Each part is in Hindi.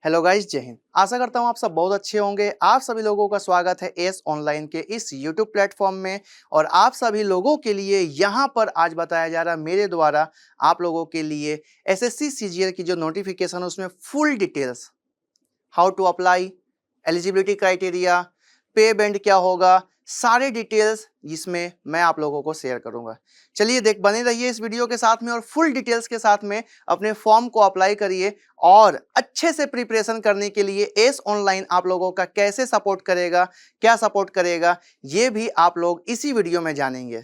हेलो गाइस, जय हिंद। आशा करता हूँ आप सब बहुत अच्छे होंगे। आप सभी लोगों का स्वागत है एस ऑनलाइन के इस यूट्यूब प्लेटफॉर्म में। और आप सभी लोगों के लिए यहाँ पर आज बताया जा रहा है मेरे द्वारा आप लोगों के लिए एसएससी सीजीएल की जो नोटिफिकेशन है उसमें full details, how to apply, eligibility criteria, pay band क्या होगा, सारे डिटेल्स जिसमें मैं आप लोगों को शेयर करूंगा। चलिए बने रहिए इस वीडियो के साथ में और फुल डिटेल्स के साथ में अपने फॉर्म को अप्लाई करिए। और अच्छे से प्रिपरेशन करने के लिए एस ऑनलाइन आप लोगों का कैसे सपोर्ट करेगा, क्या सपोर्ट करेगा, ये भी आप लोग इसी वीडियो में जानेंगे।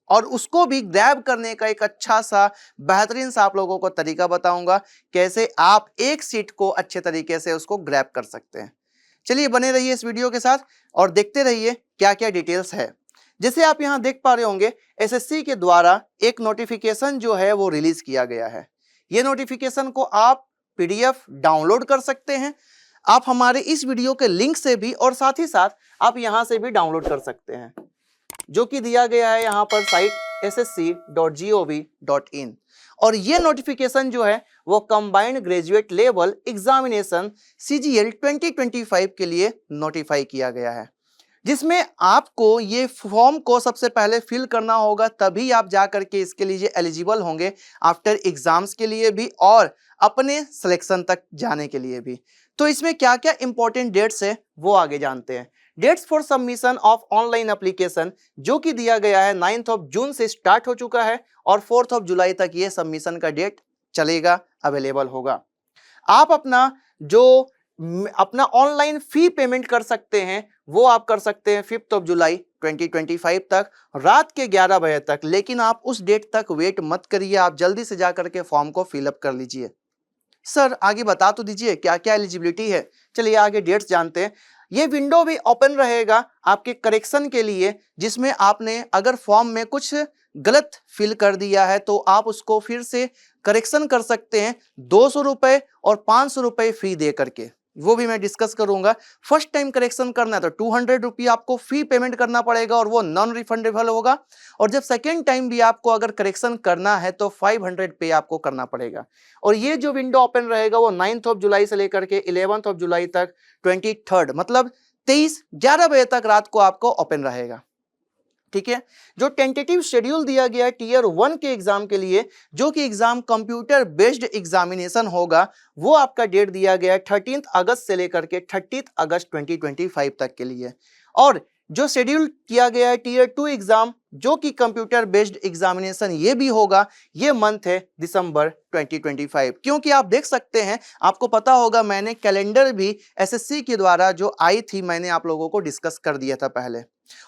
और उसको भी ग्रैब करने का एक अच्छा सा बेहतरीन सा आप लोगों को तरीका बताऊंगा, कैसे आप एक सीट को अच्छे तरीके से उसको ग्रैब कर सकते हैं। चलिए बने रहिए इस वीडियो के साथ और देखते रहिए क्या क्या डिटेल्स है। जैसे आप यहां देख पा रहे होंगे, एसएससी के द्वारा एक नोटिफिकेशन जो है वो रिलीज किया गया है। ये नोटिफिकेशन को आप पीडीएफ डाउनलोड कर सकते हैं। आप हमारे इस वीडियो के लिंक से भी और साथ ही साथ आप यहां से भी डाउनलोड कर सकते हैं, जो कि दिया गया है यहाँ पर साइट ssc.gov.in। और ये नोटिफिकेशन जो है वो combined graduate level examination CGL 2025 के लिए नोटिफाई किया गया है, जिसमें आपको ये फॉर्म को सबसे पहले फिल करना होगा, तभी आप जा करके इसके लिए एलिजिबल होंगे आफ्टर एग्जाम्स के लिए भी और अपने सिलेक्शन तक जाने के लिए भी। तो इसमें क्या क्या इंपॉर्टेंट डेट्स है वो आगे जानते हैं। Dates for submission of online application जो कि दिया गया है 9 जून से स्टार्ट हो चुका है और 4 जुलाई तक ये सबमिशन का डेट चलेगा, अवेलेबल होगा। आप अपना ऑनलाइन फी पेमेंट कर सकते हैं, वो आप कर सकते हैं 5 जुलाई 2025 तक रात के 11 बजे तक। लेकिन आप उस डेट तक वेट मत करिए, आप जल्दी से जा करके फॉर्म को फिलअप कर लीजिए। सर आगे बता तो दीजिए क्या क्या एलिजिबिलिटी है। चलिए आगे डेट्स जानते हैं। ये विंडो भी ओपन रहेगा आपके करेक्शन के लिए, जिसमें आपने अगर फॉर्म में कुछ गलत फिल कर दिया है तो आप उसको फिर से करेक्शन कर सकते हैं 200 रुपए और 500 रुपए फी दे करके। वो भी मैं डिस्कस करूंगा। फर्स्ट टाइम करेक्शन करना है तो 200 रुपये आपको फी पेमेंट करना पड़ेगा और वो नॉन रिफंडेबल होगा। और जब सेकेंड टाइम भी आपको अगर करेक्शन करना है तो 500 पे आपको करना पड़ेगा। और ये जो विंडो ओपन रहेगा वो 9 जुलाई से लेकर के 11 जुलाई तक 23 मतलब 11 बजे तक रात को आपको ओपन रहेगा। ठीक है। जो टेंटेटिव शेड्यूल दिया गया है टीयर 1 के एग्जाम के लिए, जो कि एग्जाम कंप्यूटर बेस्ड एग्जामिनेशन होगा, वो आपका डेट दिया गया है 13 अगस्त से लेकर के 30 अगस्त 2025 तक के लिए। और जो शेड्यूल किया गया है टीयर 2 एग्जाम जो कि कंप्यूटर बेस्ड एग्जामिनेशन ये भी होगा, ये मंथ है दिसंबर 2025। क्योंकि आप देख सकते हैं, आपको पता होगा मैंने कैलेंडर भी एसएससी के द्वारा जो आई थी मैंने आप लोगों को डिस्कस कर दिया था पहले,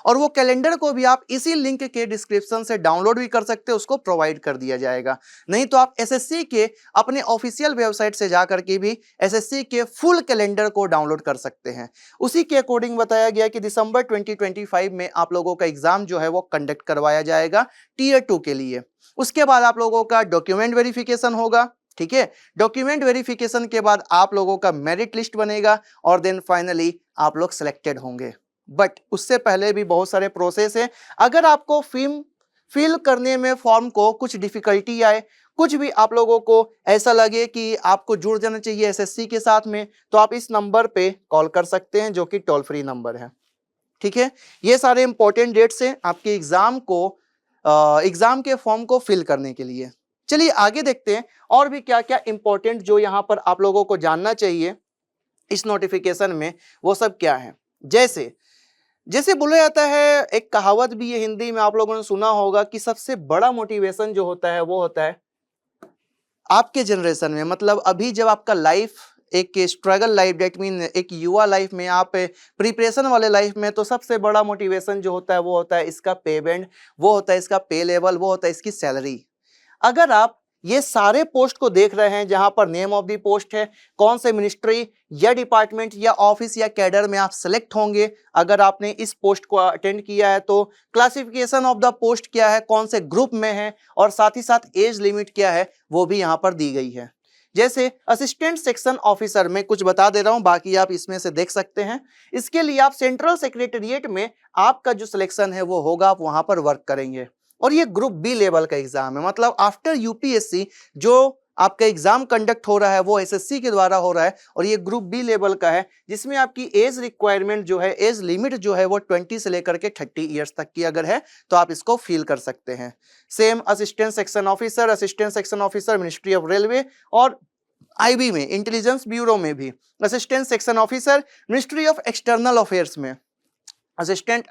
और वो कैलेंडर को भी आप इसी लिंक के डिस्क्रिप्शन से डाउनलोड भी कर सकते हैं, उसको प्रोवाइड कर दिया जाएगा। नहीं तो आप एसएससी के अपने ऑफिशियल वेबसाइट से जाकर के भी एसएससी के फुल कैलेंडर को डाउनलोड कर सकते हैं। उसी के अकॉर्डिंग बताया गया कि दिसंबर 2025 में आप लोगों का एग्जाम जो है वो कंडक्ट करवाया जाएगा टीयर 2 के लिए। उसके बाद आप लोगों का डॉक्यूमेंट वेरिफिकेशन होगा। ठीक है। डॉक्यूमेंट वेरिफिकेशन के बाद आप लोगों का मेरिट लिस्ट बनेगा और देन फाइनली आप लोग सिलेक्टेड होंगे। बट उससे पहले भी बहुत सारे प्रोसेस है। अगर आपको फिल करने में फॉर्म को कुछ डिफिकल्टी आए, कुछ भी आप लोगों को ऐसा लगे कि आपको जुड़ जाना चाहिए एसएससी के साथ में, तो आप इस नंबर पे कॉल कर सकते हैं, जो कि टोल फ्री नंबर है। ठीक है। ये सारे इंपॉर्टेंट डेट्स हैं आपके एग्जाम के फॉर्म को फिल करने के लिए। चलिए आगे देखते हैं और भी क्या क्या इंपॉर्टेंट जो यहाँ पर आप लोगों को जानना चाहिए इस नोटिफिकेशन में, वो सब क्या है। जैसे बोला जाता है, एक कहावत भी है हिंदी में, आप लोगों ने सुना होगा कि सबसे बड़ा मोटिवेशन जो होता है वो होता है आपके जनरेशन में, मतलब अभी जब आपका लाइफ एक स्ट्रगल लाइफ, डेट मीन एक युवा लाइफ में, आप प्रिपरेशन वाले लाइफ में, तो सबसे बड़ा मोटिवेशन जो होता है वो होता है इसका पे बैंड, वो होता है इसका पे लेवल, वो होता है इसकी सैलरी। अगर आप ये सारे पोस्ट को देख रहे हैं जहां पर नेम ऑफ द पोस्ट है, कौन से मिनिस्ट्री या डिपार्टमेंट या ऑफिस या कैडर में आप सिलेक्ट होंगे, अगर आपने इस पोस्ट को अटेंड किया है तो क्लासिफिकेशन ऑफ द पोस्ट क्या है, कौन से ग्रुप में है, और साथ ही साथ एज लिमिट क्या है वो भी यहाँ पर दी गई है। जैसे असिस्टेंट सेक्शन ऑफिसर में कुछ बता दे रहा हूं, बाकी आप इसमें से देख सकते हैं। इसके लिए आप सेंट्रल सेक्रेटेरिएट में आपका जो सिलेक्शन है वो होगा, आप वहां पर वर्क करेंगे। और ये ग्रुप बी लेवल का एग्जाम है, मतलब आफ्टर यूपीएससी जो आपका एग्जाम कंडक्ट हो रहा है वो एसएससी के द्वारा हो रहा है और ये ग्रुप बी लेवल का है, जिसमें आपकी एज रिक्वायरमेंट जो है, एज लिमिट जो है वो 20 से लेकर के 30 ईयर्स तक की अगर है तो आप इसको फिल कर सकते हैं। Same assistant section officer ministry of railway और आईबी में, इंटेलिजेंस ब्यूरो में भी assistant section officer, ministry of external affairs में असिस्टेंट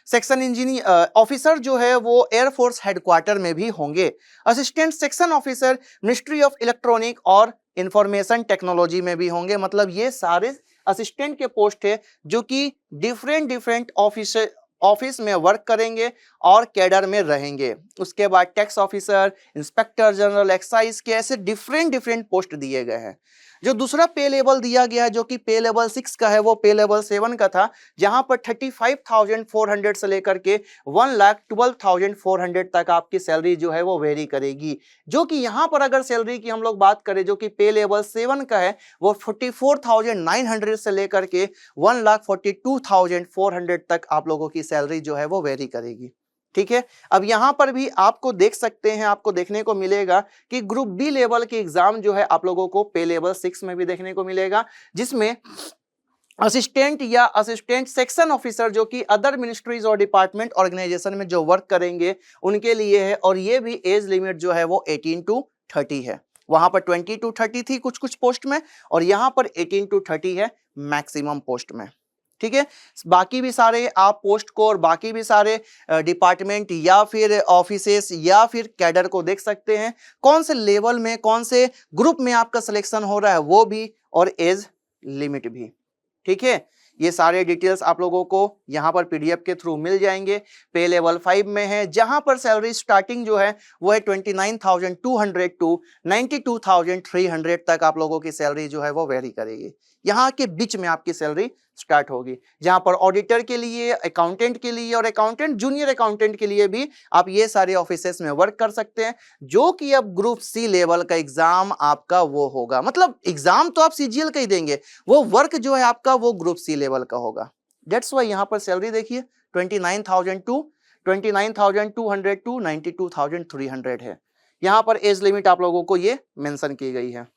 सेक्शन इंजीनियर ऑफिसर जो है वो एयरफोर्स हेडक्वार्टर में भी होंगे। Assistant section officer ministry of electronic और इंफॉर्मेशन टेक्नोलॉजी में भी होंगे। मतलब ये सारे असिस्टेंट के पोस्ट है जो कि डिफरेंट ऑफिस में वर्क करेंगे और कैडर में रहेंगे। उसके बाद tax officer, inspector general excise के ऐसे डिफरेंट पोस्ट दिए गए हैं। जो दूसरा पे लेवल दिया गया है जो कि पे लेवल 6 का है वो पे लेवल 7 का था, जहां पर 35,400 से लेकर के 1,12,400 तक आपकी सैलरी जो है वो वेरी करेगी। जो कि यहां पर अगर सैलरी की हम लोग बात करें जो कि पे लेवल 7 का है वो 44,900 से लेकर के 1,42,400 तक आप लोगों की सैलरी जो है वो वेरी करेगी। ठीक है, अब यहां पर भी आपको देख सकते हैं, आपको देखने को मिलेगा कि ग्रुप बी लेवल के एग्जाम जो है आप लोगों को पे लेवल 6 में भी देखने को मिलेगा, जिसमें असिस्टेंट या असिस्टेंट सेक्शन ऑफिसर जो कि अदर मिनिस्ट्रीज और डिपार्टमेंट ऑर्गेनाइजेशन में जो वर्क करेंगे उनके लिए है। और ये भी एज लिमिट जो है वो 18 to 30 है। वहां पर 20 to 30 थी कुछ पोस्ट में और यहां पर 18 to 30 है मैक्सिमम पोस्ट में। ठीक है, बाकी भी सारे आप पोस्ट को और बाकी भी सारे डिपार्टमेंट या फिर ऑफिसेस या फिर कैडर को देख सकते हैं, कौन से लेवल में कौन से ग्रुप में आपका सिलेक्शन हो रहा है वो भी, और एज लिमिट भी। ठीक है, ये सारे डिटेल्स आप लोगों को यहाँ पर पीडीएफ के थ्रू मिल जाएंगे। पे लेवल 5 में है जहां पर सैलरी स्टार्टिंग जो है वो है 29,200 टू 92,300 तक आप लोगों की सैलरी जो है वो वेरी करेगी। यहाँ के बीच में आपकी सैलरी स्टार्ट होगी, जहां पर ऑडिटर के लिए, अकाउंटेंट के लिए और अकाउंटेंट जूनियर अकाउंटेंट के लिए भी आप ये सारे ऑफिसेस में वर्क कर सकते हैं। जो कि अब ग्रुप सी लेवल का एग्जाम आपका वो होगा, मतलब एग्जाम तो आप सीजीएल का ही देंगे, वो वर्क जो है आपका वो ग्रुप सी लेवल का होगा। डेट्स वाई यहाँ पर सैलरी देखिए 29,200 टू 92,300 है। यहाँ पर एज लिमिट आप लोगों को ये मेंशन की गई है।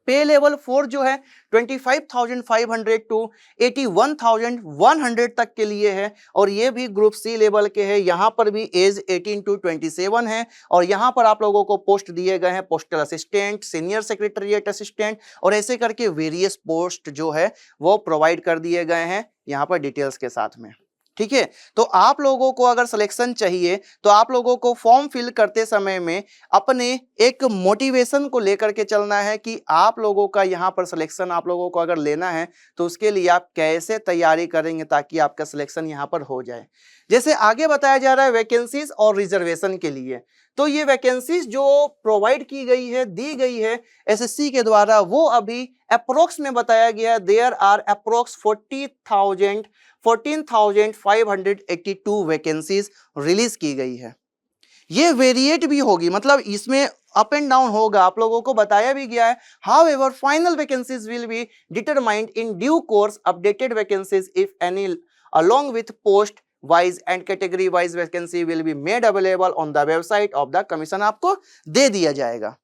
पे लेवल 4 जो है 25,500 टू 81,100 तक के लिए है और ये भी ग्रुप सी लेवल के हैं। यहाँ पर भी एज 18 टू 27 है और यहाँ पर आप लोगों को पोस्ट दिए गए हैं postal assistant, senior secretariat assistant और ऐसे करके वेरियस पोस्ट जो है वो प्रोवाइड कर दिए गए हैं यहाँ पर डिटेल्स के साथ में। ठीक है, तो आप लोगों को अगर सिलेक्शन चाहिए तो आप लोगों को फॉर्म फिल करते समय में अपने एक मोटिवेशन को लेकर के चलना है कि आप लोगों का यहाँ पर सिलेक्शन आप लोगों को अगर लेना है तो उसके लिए आप कैसे तैयारी करेंगे ताकि आपका सिलेक्शन यहाँ पर हो जाए। जैसे आगे बताया जा रहा है वैकेंसीज और रिजर्वेशन के लिए, तो ये वैकेंसीज जो प्रोवाइड की गई है, दी गई है एसएससी के द्वारा, वो अभी अप्रोक्स में बताया गया है there are approx 14,582 vacancies release की गई है। ये वेरिएट भी होगी, मतलब इसमें अप एंड डाउन होगा, आप लोगों को बताया भी गया है। However final vacancies will be determined in due course, updated vacancies if any along with post wise and category wise vacancy will be made available on the website of the commission, आपको दे दिया जाएगा।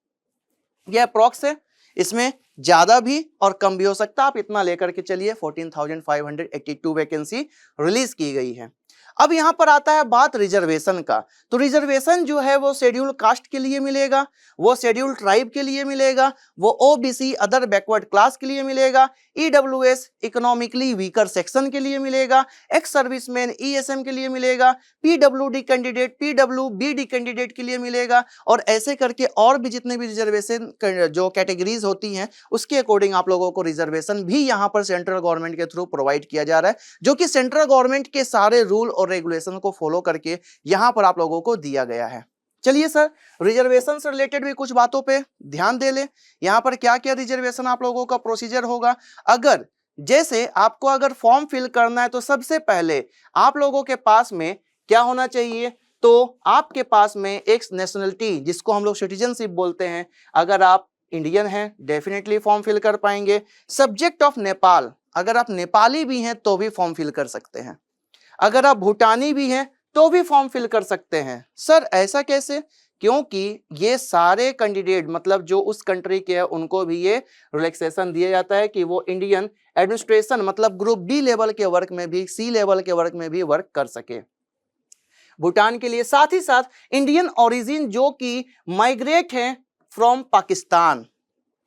यह अप्रॉक्स है, इसमें ज्यादा भी और कम भी हो सकता है, आप इतना लेकर के चलिए। 14,582 वैकेंसी रिलीज की गई है। अब यहां पर आता है बात रिजर्वेशन का, तो रिजर्वेशन जो है वो शेड्यूल कास्ट के लिए मिलेगा, वो शेड्यूल ट्राइब के लिए मिलेगा, वो ओबीसी अदर बैकवर्ड क्लास के लिए मिलेगा, ईडब्ल्यूएस इकोनॉमिकली वीकर सेक्शन के लिए मिलेगा, एक्स सर्विसमैन ईएसएम के लिए मिलेगा, पीडब्ल्यूडी कैंडिडेट, पीडब्ल्यूबीडी कैंडिडेट के लिए मिलेगा और ऐसे करके और भी जितने भी रिजर्वेशन जो कैटेगरीज होती हैं उसके अकॉर्डिंग आप लोगों को रिजर्वेशन भी यहाँ पर सेंट्रल गवर्नमेंट के थ्रू प्रोवाइड किया जा रहा है, जो कि सेंट्रल गवर्नमेंट के सारे रूल और रेगुलेशन को फॉलो करके यहां पर आप लोगों को दिया गया है। चलिए सर, रिजर्वेशन से रिलेटेड भी कुछ बातों पे ध्यान दे ले। यहां पर क्या क्या रिजर्वेशन आप लोगों का प्रोसीजर होगा। अगर जैसे आपको अगर फॉर्म फिल करना है तो सबसे पहले आप लोगों के पास में क्या होना चाहिए, तो आपके पास में एक नेशनलिटी जिसको हम लोग सिटीजनशिप बोलते हैं, अगर आप इंडियन हैं डेफिनेटली फॉर्म फिल कर पाएंगे। सब्जेक्ट ऑफ नेपाल, अगर आप नेपाली भी हैं तो भी फॉर्म फिल कर सकते हैं, अगर आप भूटानी भी हैं तो भी फॉर्म फिल कर सकते हैं। सर ऐसा कैसे, क्योंकि ये सारे कैंडिडेट मतलब जो उस कंट्री के हैं उनको भी ये रिलैक्सेशन दिया जाता है कि वो इंडियन एडमिनिस्ट्रेशन मतलब ग्रुप डी लेवल के वर्क में भी, सी लेवल के वर्क में भी वर्क कर सके। भूटान के लिए साथ ही साथ इंडियन ओरिजिन जो कि माइग्रेट हैं फ्रॉम पाकिस्तान,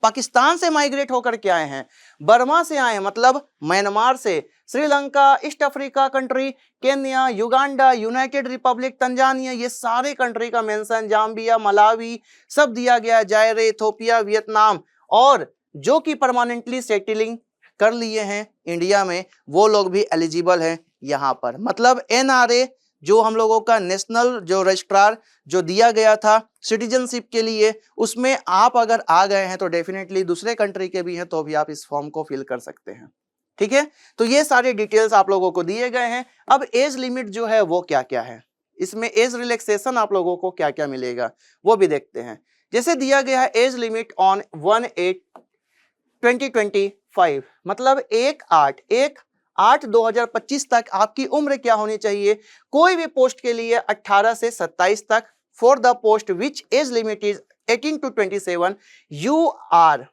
पाकिस्तान से माइग्रेट होकर के आए हैं, बर्मा से आए हैं मतलब म्यांमार से, Sri Lanka, east Africa country, Kenya, Uganda, United Republic, Tanzania, ये सारे कंट्री का मेंशन, जाम्बिया, मलावी सब दिया गया, जायरे, इथोपिया, वियतनाम, और जो कि परमानेंटली सेटलिंग कर लिए हैं इंडिया में वो लोग भी एलिजिबल हैं यहाँ पर। मतलब एनआरए जो हम लोगों का नेशनल जो रजिस्ट्रार जो दिया गया था सिटीजनशिप के लिए, उसमें आप अगर आ गए हैं तो डेफिनेटली दूसरे कंट्री के भी हैं तो भी आप इस फॉर्म को फिल कर सकते हैं। ठीक है, तो ये सारे डिटेल्स आप लोगों को दिए गए हैं। अब एज लिमिट जो है वो क्या क्या है, इसमें एज रिलैक्सेशन आप लोगों को क्या क्या मिलेगा वो भी देखते हैं। जैसे दिया गया है एज लिमिट ऑन 1/8/2025 मतलब 1/8/2025 तक आपकी उम्र क्या होनी चाहिए, कोई भी पोस्ट के लिए 18 से 27 तक। For the post which age limit is 18 to 27 you are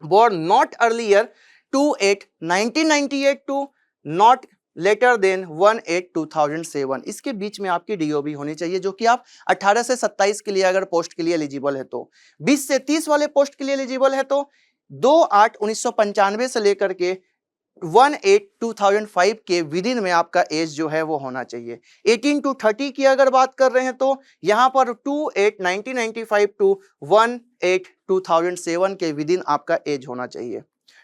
born not earlier 2/8/1998 to not later than 1/8/2007। इसके बीच में आपकी डीओबी होनी चाहिए जो कि आप 18 से 27 के लिए अगर पोस्ट के लिए एलिजिबल है तो, 20 से 30 वाले पोस्ट के लिए एलिजिबल है तो 2/8/1995 से लेकर के 1/8/2005 के विद इन में आपका एज जो है वो होना चाहिए। 18 to 30 की अगर बात कर रहे हैं तो यहाँ पर 2/8/1995 टू 1/8/2007 के विद इन आपका एज होना चाहिए।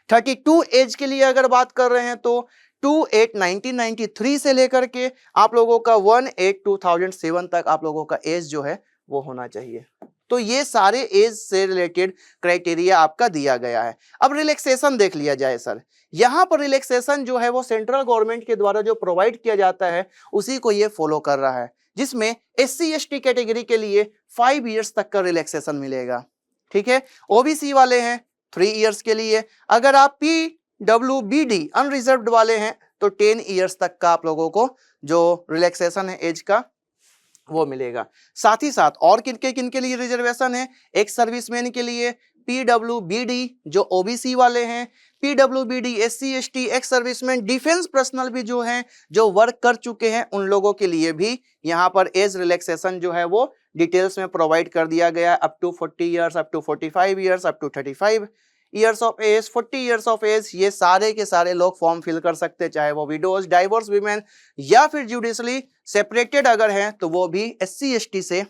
32 एज के लिए अगर बात कर रहे हैं तो 2/8/1993 से लेकर के आप लोगों का 1/8/2007 तक आप लोगों का एज जो है वो होना चाहिए। तो ये सारे एज से रिलेटेड क्राइटेरिया आपका दिया गया है। अब रिलैक्सेशन देख लिया जाए सर, यहाँ पर रिलैक्सेशन जो है वो सेंट्रल गवर्नमेंट के द्वारा जो प्रोवाइड किया जाता है उसी को ये फॉलो कर रहा है, जिसमें SC/ST कैटेगरी के लिए 5 इयर्स तक का रिलैक्सेशन मिलेगा। ठीक है, OBC वाले हैं 3 इयर्स के लिए, अगर आप PWBD अनरिजर्व्ड वाले हैं तो 10 इयर्स तक का आप लोगों को जो रिलैक्सेशन है एज का वो मिलेगा। साथ ही साथ और किनके लिए रिजर्वेशन है, एक सर्विसमैन के लिए, PWBD जो OBC वाले हैं, PWBD SC/ST ex serviceman, defence personnel भी जो हैं जो वर्क कर चुके हैं उन लोगों के लिए भी यहाँ पर एज रिलैक्सेशन जो है वो डिटेल्स में प्रोवाइड कर दिया गया है। Up to 40 years, up to 45 years, up to 35 years of age, 40 years of age, ये सारे के सारे लोग फॉर्म फिल कर सकते हैं, चाहे वो विडोज, डाइवोर्स वीमेन या फिर जुडिशली सेपरेटेड अगर हैं तो वो भी SC/ST से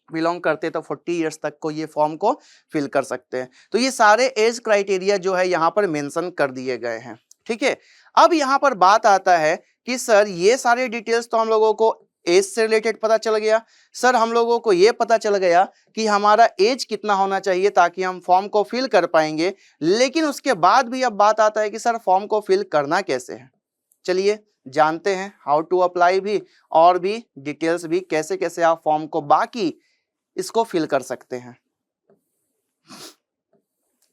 बिलोंग करते तो 40 इयर्स तक को ये फॉर्म को फिल कर सकते हैं। तो ये सारे एज क्राइटेरिया जो है यहाँ पर मेंशन कर दिए गए हैं। ठीक है, अब यहाँ पर बात आता है कि सर ये सारे डिटेल्स तो हम लोगों को एज से रिलेटेड पता चल गया, सर हम लोगों को ये पता चल गया कि हमारा एज कितना होना चाहिए ताकि हम फॉर्म को फिल कर पाएंगे, लेकिन उसके बाद भी अब बात आता है कि सर फॉर्म को फिल करना कैसे है। चलिए जानते हैं हाउ टू अप्लाई भी, और भी डिटेल्स भी कैसे कैसे आप फॉर्म को बाकी इसको फिल कर सकते हैं,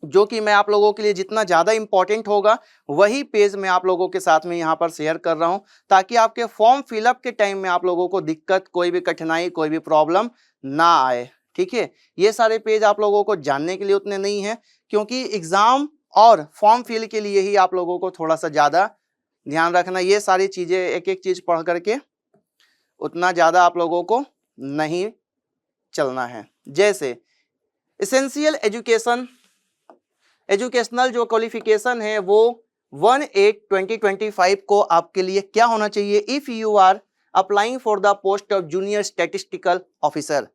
जो कि मैं आप लोगों के लिए जितना ज्यादा इंपॉर्टेंट होगा वही पेज मैं आप लोगों के साथ में यहाँ पर शेयर कर रहा हूं, ताकि आपके फॉर्म फिलअप के टाइम में आप लोगों को दिक्कत, कोई भी कठिनाई, कोई भी प्रॉब्लम ना आए। ठीक है, ये सारे पेज आप लोगों को जानने के लिए उतने नहीं है, क्योंकि एग्जाम और फॉर्म फिल के लिए ही आप लोगों को थोड़ा सा ज्यादा ध्यान रखना, ये सारी चीजें एक एक चीज पढ़ करके उतना ज्यादा आप लोगों को नहीं चलना है। जैसे एसेंशियल एजुकेशनल जो क्वालिफिकेशन है वो 1/8/2025 को आपके लिए क्या होना चाहिए, if you are applying for the post of junior statistical officer,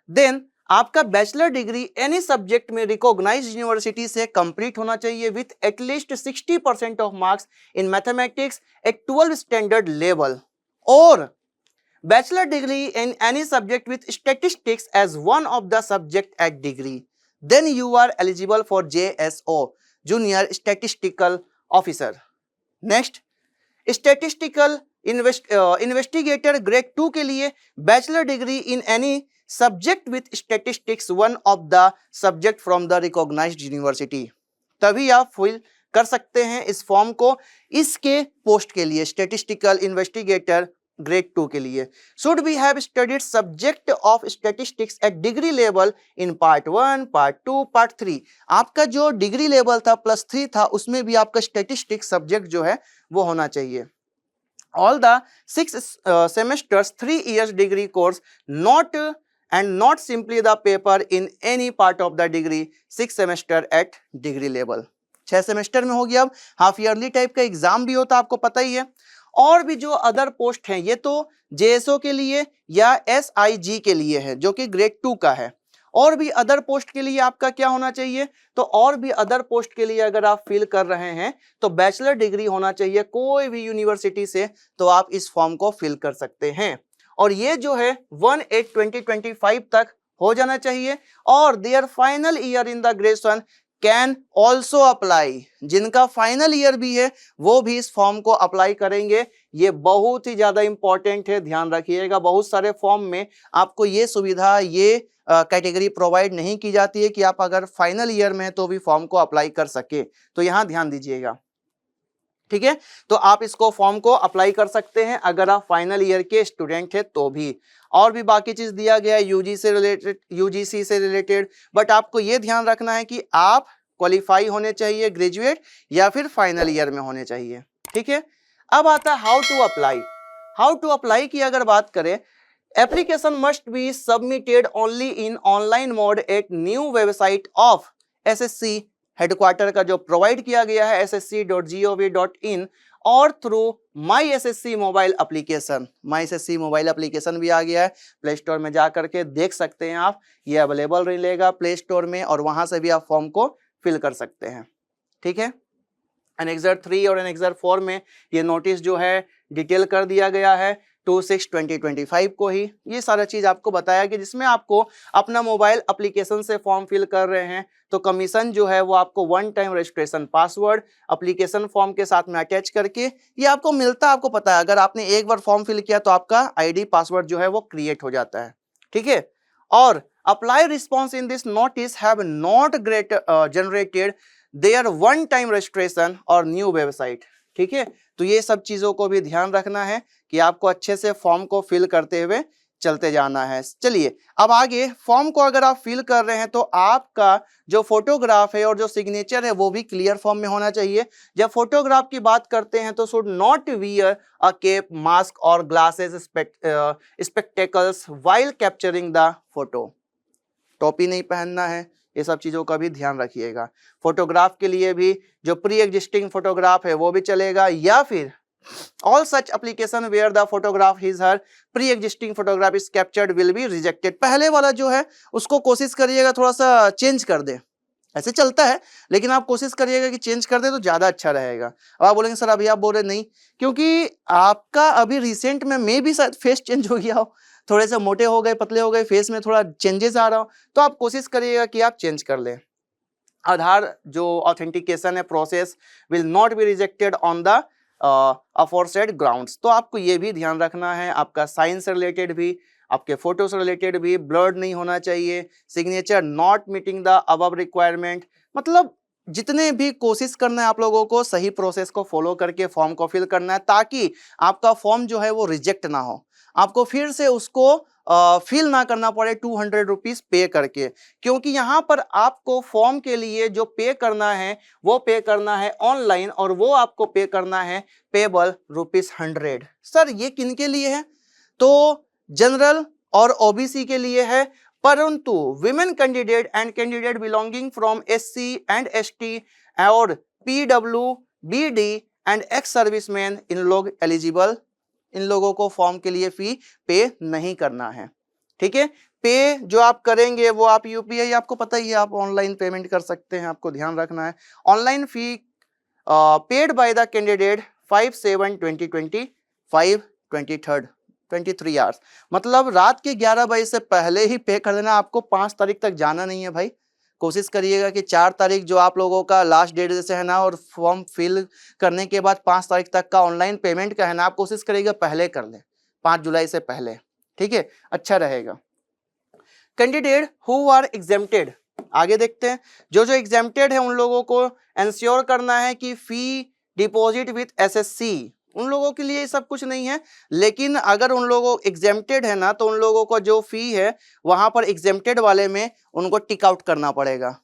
then आपका बैचलर डिग्री एनी सब्जेक्ट में रिकॉग्नाइज्ड यूनिवर्सिटी से कंप्लीट होना चाहिए with at least 60% of marks in mathematics at 12 standard level, और bachelor degree in any subject with statistics as one of the subject at degree, then you are eligible for JSO junior statistical officer. Next, statistical investigator grade 2 के लिए bachelor degree in any subject with statistics one of the subject from the recognized university, तभी आप फिल कर सकते हैं इस फॉर्म को। इसके पोस्ट के लिए स्टैटिस्टिकल इन्वेस्टिगेटर ग्रेड 2 के लिए should be have studied subject of statistics at degree level in part 1, part 2, part 3। आपका जो डिग्री लेवल था +3 था, उसमें भी आपका स्टैटिस्टिक्स सब्जेक्ट जो है वो होना चाहिए। All the 6 semesters 3 years degree course not simply the paper in any part of the degree 6 semester at degree level। 6 semester में हो गया। अब हाफ ईयरली टाइप का एग्जाम भी होता है, आपको पता ही है। और भी जो अदर पोस्ट हैं, ये तो जेएसओ के लिए या एसआईजी के लिए है जो कि ग्रेड 2 का है। और भी अदर पोस्ट के लिए आपका क्या होना चाहिए, तो और भी अदर पोस्ट के लिए अगर आप फिल कर रहे हैं तो बैचलर डिग्री होना चाहिए कोई भी यूनिवर्सिटी से, तो आप इस फॉर्म को फिल कर सकते हैं। और ये जो है 1/8/2025 तक हो जाना चाहिए। और there final year in the graduation can also apply, जिनका फाइनल ईयर भी है वो भी इस फॉर्म को अप्लाई करेंगे। ये बहुत ही ज्यादा इंपॉर्टेंट है, ध्यान रखिएगा। बहुत सारे फॉर्म में आपको ये सुविधा, ये कैटेगरी प्रोवाइड नहीं की जाती है कि आप अगर फाइनल ईयर में है तो भी फॉर्म को अप्लाई कर सके, तो यहां ध्यान दीजिएगा, ठीक है। तो आप इसको फॉर्म को अप्लाई कर सकते हैं अगर आप फाइनल ईयर के स्टूडेंट है तो भी। और भी बाकी चीज दिया गया है यूजीसी से रिलेटेड, बट आपको ये ध्यान रखना है कि आप क्वालिफाई होने चाहिए ग्रेजुएट या फिर फाइनल ईयर में होने चाहिए, ठीक है। अब आता है how to apply. How to apply की अगर बात करें, application must be submitted only in online mode at new website of SSC headquarter का जो प्रोवाइड किया गया है ssc.gov.in और through my SSC mobile application. My SSC mobile application भी आ गया है, प्ले स्टोर में जा करके देख सकते हैं आप, ये अवेलेबल रहेगा प्ले स्टोर में और वहां से भी आप फॉर्म को फिल कर सकते हैं, ठीक है। एनेक्सर 3 और एनेक्सर 4 में ये नोटिस जो है डिटेल कर दिया गया है 2/6/2025 को ही। ये सारा चीज आपको बताया कि जिसमें आपको अपना मोबाइल एप्लीकेशन से फॉर्म फिल कर रहे हैं तो कमीशन जो है वो आपको 1 time registration password application form के साथ में अटैच करके ये आपको मिलता है। आपको पता है अगर आपने एक बार फॉर्म फिल किया तो आपका आईडी पासवर्ड जो है वो क्रिएट हो जाता है, ठीक है। और apply response in this notice have not generated there 1 time registration और न्यू वेबसाइट, ठीक है। तो ये सब चीजों को भी ध्यान रखना है कि आपको अच्छे से फॉर्म को फिल करते हुए चलते जाना है। चलिए अब आगे, फॉर्म को अगर आप फिल कर रहे हैं तो आपका जो फोटोग्राफ है और जो सिग्नेचर है वो भी क्लियर फॉर्म में होना चाहिए। जब फोटोग्राफ की बात करते हैं तो should not wear a cap, mask और glasses, spectacles while capturing the photo. टोपी नहीं पहनना है, ये सब चीजों का भी ध्यान रखिएगा। फोटोग्राफ के लिए भी जो प्री एग्जिस्टिंग फोटोग्राफ है वो भी चलेगा, या फिर all such application where the photograph his her pre existing photograph is captured will be rejected. पहले वाला जो है उसको कोशिश करिएगा थोड़ा सा चेंज कर दे, ऐसे चलता है लेकिन आप कोशिश करिएगा कि चेंज कर दे तो ज्यादा अच्छा रहेगा। अब आप बोलेंगे सर अभी आप बोल रहे नहीं, क्योंकि आपका अभी रिसेंट में भी शायद फेस चेंज हो गया हो, थोड़े से मोटे हो गए, पतले हो गए, फेस में थोड़ा चेंजेस आ रहा हो, तो आप कोशिश करिएगा कि आप चेंज कर लें। आधार जो ऑथेंटिकेशन है process will not be rejected on the aforesaid grounds. तो आपको ये भी ध्यान रखना है, आपका साइन से रिलेटेड भी, आपके फोटो से रिलेटेड भी ब्लर्ड नहीं होना चाहिए, signature not meeting the above requirement. मतलब जितने भी कोशिश करना है आप लोगों को सही प्रोसेस को फॉलो करके फॉर्म को फिल करना है, ताकि आपका फॉर्म जो है वो रिजेक्ट ना हो, आपको फिर से उसको फिल ना करना पड़े 200 रुपीज पे करके। क्योंकि यहाँ पर आपको फॉर्म के लिए जो पे करना है वो पे करना है ऑनलाइन, और वो आपको पे करना है पेबल ₹100। सर ये किन के लिए है, तो जनरल और ओबीसी के लिए है, परंतु women candidate and candidate belonging from SC and ST और PWBD एंड एक्स सर्विसमैन, इन लोग एलिजिबल, इन लोगों को फॉर्म के लिए फी पे नहीं करना है, ठीक है। पे जो आप करेंगे वो आप यूपीआई, आपको पता ही है आप ऑनलाइन पेमेंट कर सकते हैं, आपको ध्यान रखना है। Online fee paid by the candidate 5/7/2025 23 hours, मतलब रात के 11 बजे से पहले ही पे कर देना। आपको 5 तारीख तक जाना नहीं है भाई, कोशिश करिएगा कि 4 तारीख जो आप लोगों का लास्ट डेट जैसे है ना, और फॉर्म फिल करने के बाद 5 तारीख तक का ऑनलाइन पेमेंट का है ना, आप कोशिश करिएगा पहले कर लें, 5 जुलाई से पहले, ठीक है, अच्छा रहेगा। कैंडिडेट हु आर एग्जेम्प्टेड, आगे देखते हैं। जो जो एग्जेम्प्टेड है उन लोगों को एंश्योर करना है कि फी डिपॉजिट विथ SSC उन लोगों के लिए ये सब कुछ नहीं है। लेकिन अगर उन लोगों एग्जेम्प्टेड है ना, तो उन लोगों को जो फी है वहां पर एग्जेम्प्टेड वाले में उनको टिक आउट करना पड़ेगा,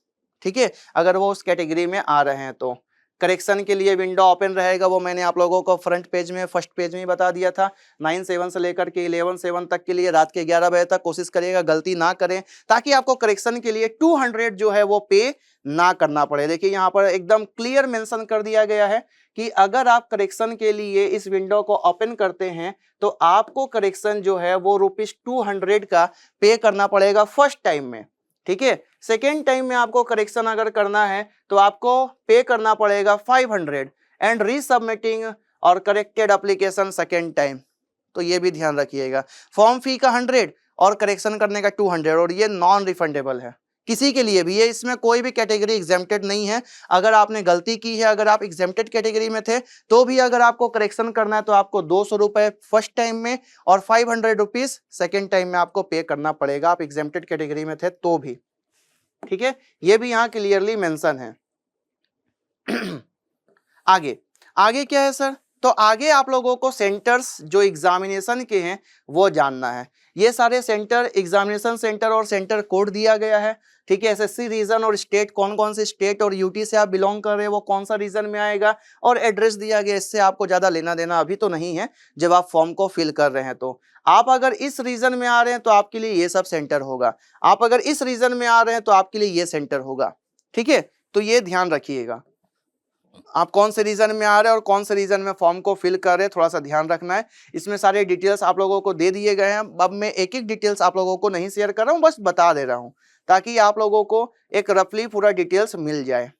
ठीक है, अगर वो उस कैटेगरी में आ रहे हैं तो। करेक्शन के लिए विंडो ओपन रहेगा, वो मैंने आप लोगों को फ्रंट पेज में फर्स्ट पेज में ही बता दिया था। 9/7 से लेकर के 11/7 तक के लिए रात के 11 बजे तक कोशिश करिएगा गलती ना करें, ताकि आपको करेक्शन के लिए 200 जो है वो पे ना करना पड़े। देखिए यहाँ पर एकदम क्लियर मेंशन कर दिया गया है कि अगर आप करेक्शन के लिए इस विंडो को ओपन करते हैं तो आपको करेक्शन जो है वो ₹200 का पे करना पड़ेगा फर्स्ट टाइम में, ठीक है। सेकेंड टाइम में आपको करेक्शन अगर करना है तो आपको पे करना पड़ेगा 500 एंड रीसबमिटिंग और करेक्टेड एप्लीकेशन सेकेंड टाइम। तो ये भी ध्यान रखिएगा, फॉर्म फी का 100 और करेक्शन करने का 200, और ये नॉन रिफंडेबल है किसी के लिए भी, ये इसमें कोई भी कैटेगरी एग्जेम्प्टेड नहीं है। अगर आपने गलती की है, अगर आप एग्जेम्प्टेड कैटेगरी में थे तो भी अगर आपको करेक्शन करना है तो आपको 200 रुपए फर्स्ट टाइम में और 500 रुपीज सेकेंड टाइम में आपको पे करना पड़ेगा, आप एग्जेम्प्टेड कैटेगरी में थे तो भी, ठीक है। ये भी यहाँ क्लियरली मेंशन है। आगे आगे क्या है सर, तो आगे आप लोगों को सेंटर्स जो एग्जामिनेशन के हैं वो जानना है। ये सारे सेंटर, एग्जामिनेशन सेंटर और सेंटर कोड दिया गया है, ठीक है। एसएससी रीजन और स्टेट, कौन कौन से स्टेट और यूटी से आप बिलोंग कर रहे हैं वो कौन सा रीजन में आएगा, और एड्रेस दिया गया। इससे आपको ज्यादा लेना देना अभी तो नहीं है, जब आप फॉर्म को फिल कर रहे हैं तो। आप अगर इस रीजन में आ रहे हैं तो आपके लिए ये सब सेंटर होगा, आप अगर इस रीजन में आ रहे हैं तो आपके लिए ये सेंटर होगा, ठीक है। तो ये ध्यान रखिएगा, आप कौन से रीजन में आ रहे हैं और कौन से रीजन में फॉर्म को फिल कर रहे हैं, थोड़ा सा ध्यान रखना है। इसमें सारे डिटेल्स आप लोगों को दे दिए गए हैं। अब मैं एक एक डिटेल्स आप लोगों को नहीं शेयर कर रहा हूं, बस बता दे रहा हूं ताकि आप लोगों को एक रफली पूरा डिटेल्स मिल जाए।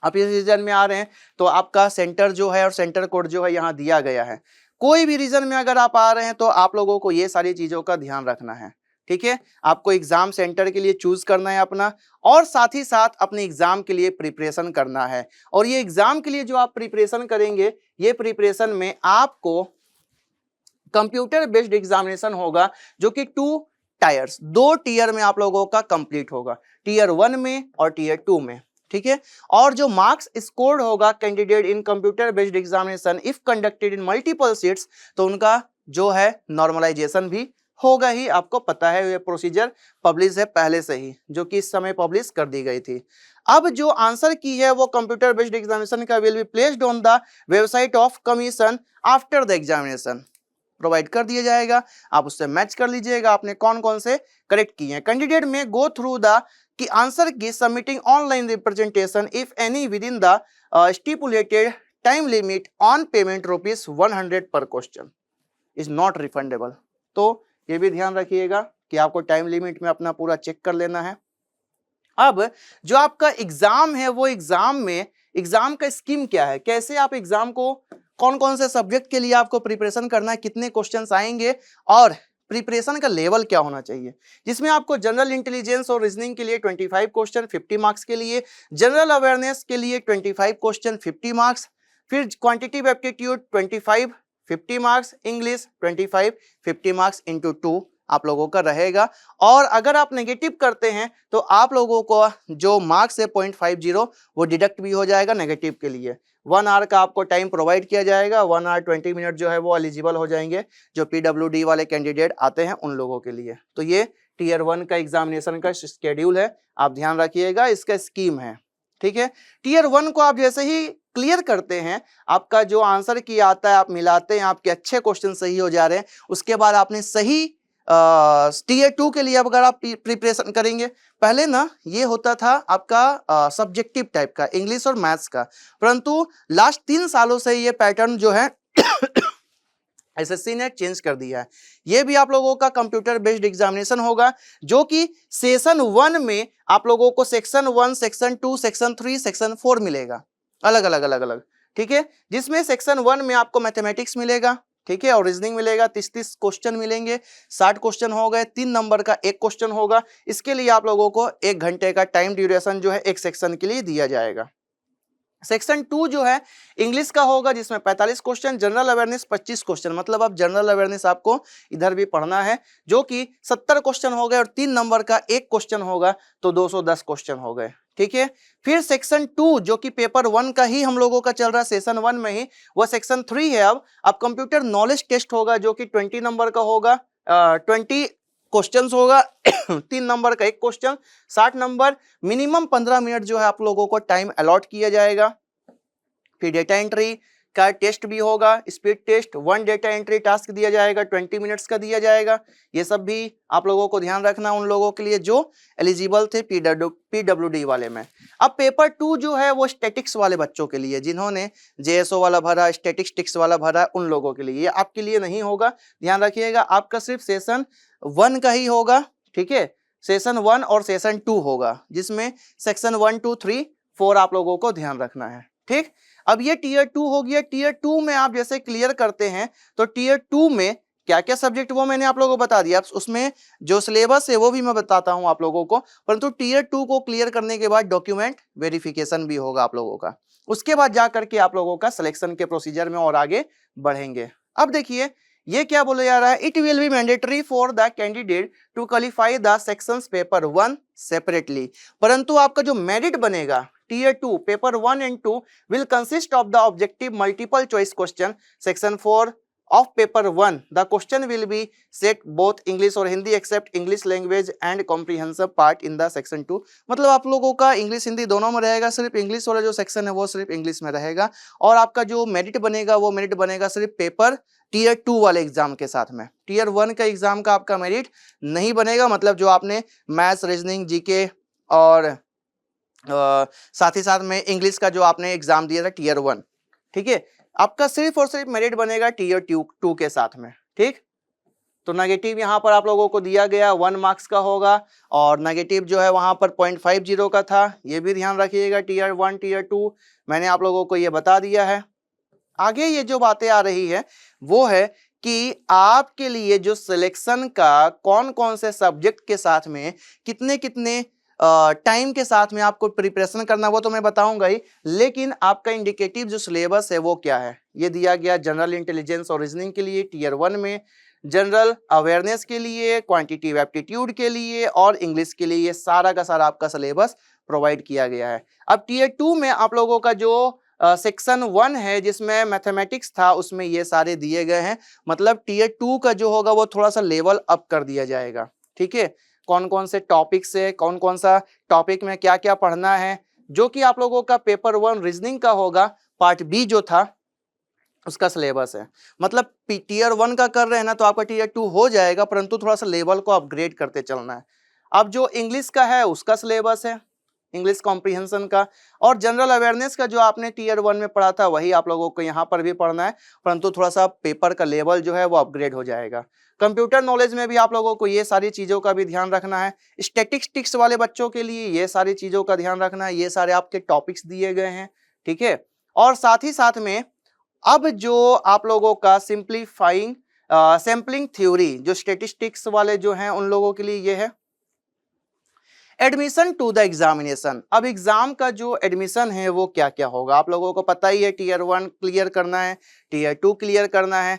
आप इस रीजन में आ रहे हैं तो आपका सेंटर जो है और सेंटर कोड जो है यहाँ दिया गया है। कोई भी रीजन में अगर आप आ रहे हैं तो आप लोगों को ये सारी चीजों का ध्यान रखना है, ठीक है। आपको एग्जाम सेंटर के लिए चूज करना है अपना, और साथ ही साथ अपने एग्जाम के लिए प्रिपरेशन करना है। और ये एग्जाम के लिए जो आप प्रिपरेशन करेंगे, ये प्रिपरेशन में आपको कंप्यूटर बेस्ड एग्जामिनेशन होगा, जो कि 2 टीयर में आप लोगों का कंप्लीट होगा, टीयर 1 में और टीयर 2 में, ठीक है। और जो मार्क्स स्कोर्ड होगा candidate in computer based examination if conducted in multiple seats, तो उनका जो है नॉर्मलाइजेशन भी होगा ही। आपको पता है ये प्रोसीजर पब्लिश है पहले से ही, जो कि इस समय पब्लिश कर दी गई थी। अब जो आंसर की है वो कंप्यूटर बेस्ड एग्जामिनेशन का will be placed on the website of commission after the examination, provide कर दिया जाएगा। आप उससे मैच कर लीजिएगा आपने कौन कौन से करेक्ट किए हैं। कैंडिडेट में गो थ्रू द कि आंसर की submitting online representation if any with in the stipulated time limit on payment ₹100 पर क्वेश्चन इज नॉट रिफंडेबल। तो ये भी ध्यान रखिएगा कि आपको टाइम लिमिट में अपना पूरा चेक कर लेना है। अब जो आपका एग्जाम है वो एग्जाम में एग्जाम का स्कीम क्या है, कैसे आप एग्जाम को, कौन कौन से सब्जेक्ट के लिए आपको प्रिपरेशन करना है, कितने क्वेश्चंस आएंगे और प्रिपरेशन का लेवल क्या होना चाहिए। जिसमें आपको जनरल इंटेलिजेंस और रीजनिंग के लिए 25 क्वेश्चन 50 मार्क्स के लिए, जनरल अवेयरनेस के लिए 25 क्वेश्चन 50 मार्क्स, फिर quantitative aptitude 25 50 marks, English 25 50 marks into 2 आप लोगों का रहेगा। और अगर आप नेगेटिव करते हैं तो आप लोगों को जो मार्क्स है 0.50 वो डिडक्ट भी हो जाएगा नेगेटिव के लिए। 1 आवर का आपको टाइम प्रोवाइड किया जाएगा, 1 आवर 20 मिनट जो है वो एलिजिबल हो जाएंगे जो PWD वाले कैंडिडेट आते हैं उन लोगों के लिए। तो ये टीयर 1 का एग्जामिनेशन का शेड्यूल है, आप ध्यान रखिएगा, इसका स्कीम है, ठीक है। टीयर 1 को आप जैसे ही क्लियर करते हैं, आपका जो आंसर की आता है आप मिलाते हैं, आपके अच्छे क्वेश्चन सही हो जा रहे हैं, उसके बाद आपने सही टीयर 2 के लिए अगर आप प्रिपरेशन करेंगे, पहले ना ये होता था आपका सब्जेक्टिव टाइप का इंग्लिश और मैथ्स का, परंतु लास्ट 3 सालों से ये पैटर्न जो है एसएससी ने चेंज कर दिया है। ये भी आप लोगों का कंप्यूटर बेस्ड एग्जामिनेशन होगा, जो कि सेशन 1 में आप लोगों को सेक्शन 1, सेक्शन 2, सेक्शन 3, सेक्शन 4 मिलेगा, अलग अलग, ठीक है। जिसमें सेक्शन 1 में आपको मैथमेटिक्स मिलेगा, ठीक है, और रीजनिंग मिलेगा, 30 क्वेश्चन मिलेंगे, 60 क्वेश्चन हो गए, 3 नंबर का एक क्वेश्चन होगा। इसके लिए आप लोगों को 1 घंटे का टाइम ड्यूरेशन जो है एक सेक्शन के लिए दिया जाएगा। सेक्शन 2 जो है इंग्लिश का होगा, जिसमें 45 क्वेश्चन, जनरल अवेयरनेस 25 क्वेश्चन, मतलब अब जनरल अवेयरनेस आपको इधर भी पढ़ना है, जो कि 70 क्वेश्चन हो गए और 3 नंबर का एक क्वेश्चन होगा, तो 210 क्वेश्चन हो गए, ठीक है। फिर सेक्शन 2 जो कि पेपर 1 का ही हम लोगों का चल रहा है सेशन 1 में ही, वो सेक्शन 3 है। अब कंप्यूटर नॉलेज टेस्ट होगा जो कि 20 नंबर का होगा, 20 क्वेश्चंस होगा 3 नंबर का एक क्वेश्चन, 60 नंबर, मिनिमम 15 मिनट जो है आप लोगों को टाइम अलॉट किया जाएगा। फिर डेटा एंट्री का टेस्ट भी होगा, speed test, 1 data entry task दिया जाएगा, 20 मिनट्स का दिया जाएगा। ये सब भी आप लोगों को ध्यान रखना उन लोगों के लिए जो एलिजिबल थे पीडब्ल्यूडी वाले में। अब पेपर 2 जो है वो स्टैटिक्स वाले बच्चों के लिए, जिन्होंने जेएसओ वाला भरा, स्टैटिस्टिक्स वाला भरा, उन लोगों के लिए। ये आपके लिए नहीं होगा, ध्यान रखिएगा। आपका सिर्फ सेशन 1 का ही होगा, ठीक है। सेशन 1 और सेशन 2 होगा, जिसमें सेक्शन 1 2 3 4 आप लोगों को ध्यान रखना है, ठीक। अब ये टीयर 2 हो गया। टीयर 2 में आप जैसे क्लियर करते हैं तो टीयर 2 में क्या क्या सब्जेक्ट वो मैंने आप लोगों को बता दिया। उसमें जो सिलेबस है वो भी मैं बताता हूं आप लोगों को, परंतु टीयर 2 को क्लियर करने के बाद डॉक्यूमेंट वेरिफिकेशन भी होगा आप लोगों का। उसके बाद जाकर के आप लोगों का सिलेक्शन के प्रोसीजर में और आगे बढ़ेंगे। अब देखिए ये क्या बोला जा रहा है, it will be mandatory for the candidate to qualify the sections paper 1 separately. परंतु आपका जो मेरिट बनेगा tier 2 paper 1 and 2 will consist of the objective multiple choice question section 4 of paper 1. The question will be set both English और Hindi except English language and comprehensive part in the section 2. मतलब आप लोगों का इंग्लिश हिंदी दोनों में रहेगा, सिर्फ इंग्लिश वाला जो सेक्शन है वो सिर्फ इंग्लिश में रहेगा। और आपका जो मेरिट बनेगा वो मेरिट बनेगा सिर्फ पेपर टीयर 2 वाले एग्जाम के साथ में। टीयर 1 का एग्जाम का आपका मेरिट नहीं बनेगा, मतलब जो आपने मैथ्स, रीजनिंग, जीके और साथ ही साथ में इंग्लिश का जो आपने एग्जाम दिया था टीयर 1, ठीक है, आपका सिर्फ और सिर्फ मेरिट बनेगा टीयर 2 के साथ में, ठीक। तो नेगेटिव यहाँ पर आप लोगों को दिया गया 1 मार्क्स का होगा, और नेगेटिव जो है वहां पर 0.50 का था, ये भी ध्यान रखिएगा। टीयर 1 टीयर 2 मैंने आप लोगों को ये बता दिया है। आगे ये जो बातें आ रही है वो है कि आपके लिए जो सिलेक्शन का कौन कौन से सब्जेक्ट के साथ में कितने कितने टाइम के साथ में आपको प्रिपरेशन करना, वो तो मैं बताऊंगा ही, लेकिन आपका इंडिकेटिव जो सिलेबस है वो क्या है ये दिया गया। जनरल इंटेलिजेंस और रीजनिंग के लिए टीयर 1 में, जनरल अवेयरनेस के लिए, क्वांटिटेटिव एप्टीट्यूड के लिए और इंग्लिश के लिए, ये सारा का सारा आपका सिलेबस प्रोवाइड किया गया है। अब टीयर 2 में आप लोगों का जो सेक्शन 1 है जिसमें मैथमेटिक्स था, उसमें ये सारे दिए गए हैं। मतलब टीयर 2 का जो होगा वो थोड़ा सा लेवल अप कर दिया जाएगा, ठीक है। कौन कौन से टॉपिक से कौन कौन सा टॉपिक में क्या क्या पढ़ना है, जो कि आप लोगों का पेपर 1 रीजनिंग का होगा, पार्ट बी जो था उसका सिलेबस है। मतलब टीयर 1 का कर रहे हैं ना तो आपका टीयर 2 हो जाएगा, परंतु थोड़ा सा लेवल को अपग्रेड करते चलना है। अब जो इंग्लिश का है उसका सिलेबस है, इंग्लिश कॉम्प्रिहेंशन का, और जनरल अवेयरनेस का जो आपने टीयर 1 में पढ़ा था वही आप लोगों को यहाँ पर भी पढ़ना है, परंतु थोड़ा सा पेपर का लेवल जो है वो अपग्रेड हो जाएगा। कंप्यूटर नॉलेज में भी आप लोगों को ये सारी चीजों का भी ध्यान रखना है। स्टैटिस्टिक्स वाले बच्चों के लिए ये सारी चीजों का ध्यान रखना है, ये सारे आपके टॉपिक्स दिए गए हैं, ठीक है। और साथ ही साथ में अब जो आप लोगों का सिंप्लीफाइंग सैम्पलिंग थ्योरी, जो स्टैटिस्टिक्स वाले जो हैं उन लोगों के लिए ये है। एडमिशन टू द एग्जामिनेशन, अब एग्जाम का जो एडमिशन है वो क्या क्या होगा आप लोगों को पता ही है। टीयर 1 क्लियर करना है, टीयर 2 क्लियर करना है,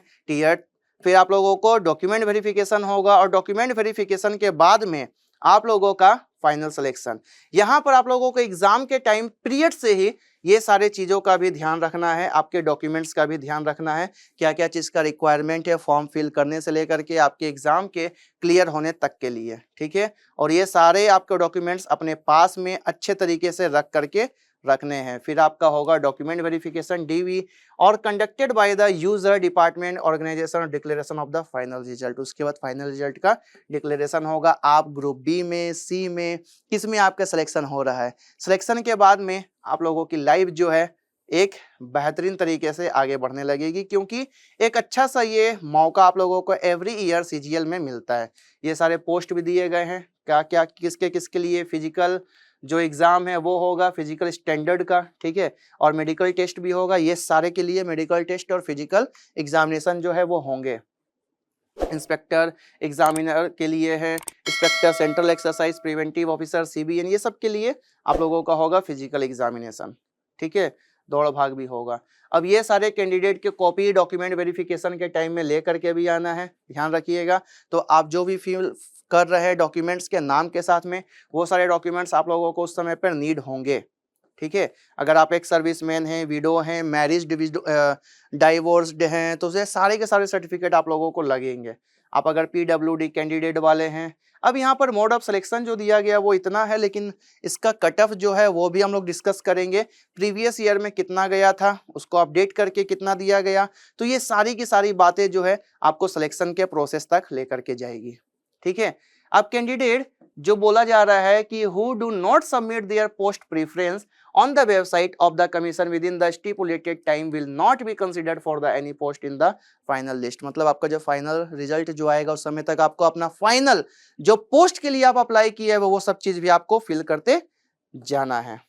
फिर आप लोगों को डॉक्यूमेंट वेरिफिकेशन होगा, और डॉक्यूमेंट वेरिफिकेशन के बाद में आप लोगों का फाइनल सिलेक्शन। यहाँ पर आप लोगों को एग्जाम के टाइम पीरियड से ही ये सारे चीज़ों का भी ध्यान रखना है, आपके डॉक्यूमेंट्स का भी ध्यान रखना है, क्या क्या चीज़ का रिक्वायरमेंट है फॉर्म फिल करने से लेकर के आपके एग्जाम के क्लियर होने तक के लिए, ठीक है। और ये सारे आपके डॉक्यूमेंट्स अपने पास में अच्छे तरीके से रख करके रखने हैं। फिर आपका होगा डॉक्यूमेंट वेरिफिकेशन डीवी, और conducted by the user department organisation declaration of the final result. उसके बाद फाइनल रिजल्ट का डिक्लेरेशन होगा, आप ग्रुप बी में, सी में, किस में आपका सिलेक्शन हो रहा है। सिलेक्शन के बाद में आप लोगों की लाइफ जो है एक बेहतरीन तरीके से आगे बढ़ने लगेगी, क्योंकि एक अच्छा सा ये मौका आप लोगों को एवरी ईयर सीजीएल में मिलता है। ये सारे पोस्ट भी दिए गए हैं, क्या क्या किसके किसके लिए। फिजिकल जो एग्जाम है वो होगा फिजिकल स्टैंडर्ड का, ठीक है, और मेडिकल टेस्ट भी होगा। ये सारे के लिए मेडिकल टेस्ट और फिजिकल एग्जामिनेशन जो है वो होंगे। इंस्पेक्टर एग्जामिनर के लिए है, inspector central exercise preventive officer CBN, ये सब के लिए आप लोगों का होगा फिजिकल एग्जामिनेशन, ठीक है। दौड़ भाग भी होगा। अब ये सारे कैंडिडेट के कॉपी डॉक्यूमेंट वेरिफिकेशन के टाइम में ले करके भी आना है, ध्यान रखिएगा। तो आप जो भी फिल कर रहे हैं डॉक्यूमेंट्स के नाम के साथ में, वो सारे डॉक्यूमेंट्स आप लोगों को उस समय पर नीड होंगे, ठीक है। अगर आप एक सर्विसमैन हैं, विडो हैं, मैरिज डाइवोर्स्ड हैं, तो ये सारे के सारे सर्टिफिकेट आप लोगों को लगेंगे। आप अगर पीडब्ल्यूडी कैंडिडेट वाले हैं, अब यहाँ पर मोड ऑफ सिलेक्शन जो दिया गया वो इतना है, लेकिन इसका कट ऑफ जो है वो भी हम लोग डिस्कस करेंगे। प्रीवियस ईयर में कितना गया था, उसको अपडेट करके कितना दिया गया, तो ये सारी की सारी बातें जो है आपको सिलेक्शन के प्रोसेस तक लेकर के जाएगी, ठीक है। अब कैंडिडेट जो बोला जा रहा है कि who do not submit there post preference on the website of the commission within the stipulated time will not be considered for the any post in the final list। मतलब आपका जो फाइनल रिजल्ट जो आएगा उस समय तक आपको अपना फाइनल जो पोस्ट के लिए आप अप्लाई किए है वो सब चीज भी आपको फिल करते जाना है।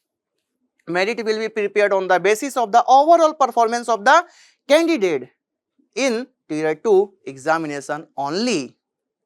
Merit will be prepared on the basis of the overall performance of the candidate in tier 2 examination only.